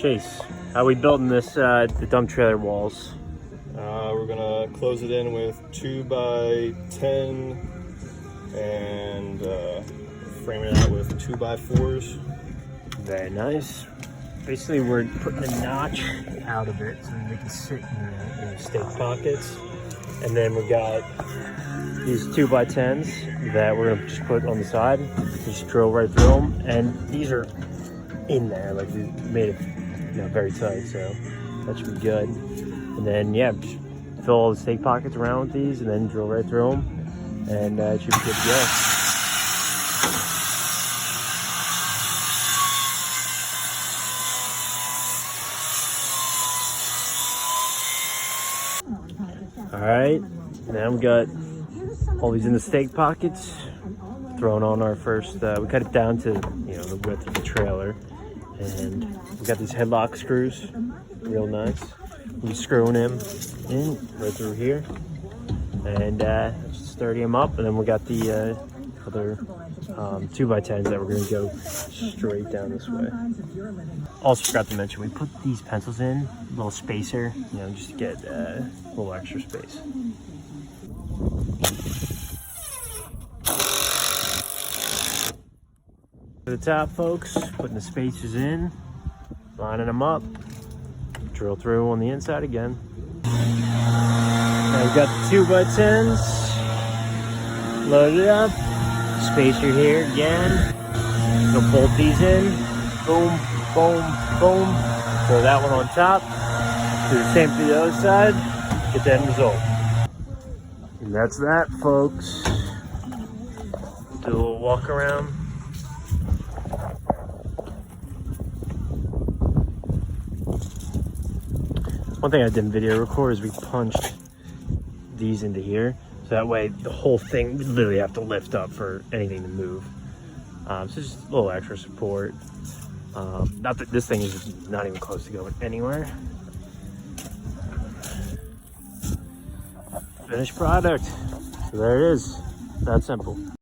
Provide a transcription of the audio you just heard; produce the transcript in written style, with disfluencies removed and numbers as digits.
Chase, how are we building this, the dump trailer walls? We're gonna close it in with 2x10 and frame it out with 2x4s. Very nice. Basically, we're putting a notch out of it so they can sit in the stake pockets. And then we got these 2x10s that we're gonna just put on the side. Just drill right through them. And these are in there, like we made it, very tight, so that should be good. And then, yeah, just fill all the stake pockets around with these and then drill right through them. And it should be good to go. All right, now we got all these in the stake pockets. Throwing on our first, we cut it down to, the width of the trailer. And we got these headlock screws, real nice. We're screwing them in right through here. And sturdy them up. And then we got the other 2x10s that we're gonna go straight down this way. Also forgot to mention, we put these pencils in, a little spacer, just to get a little extra space. To the top, folks, putting the spacers in, lining them up, drill through on the inside again. Now we've got the 2x10s loaded up. Spacer here again. We'll bolt these in. Boom, boom, boom. Throw that one on top. Do the same to the other side. Get the end result. And that's that, folks. Do a little walk around. One thing I didn't video record is we punched these into here. So that way the whole thing, we literally have to lift up for anything to move. So just a little extra support. Not that this thing is not even close to going anywhere. Finished product. So there it is. That simple.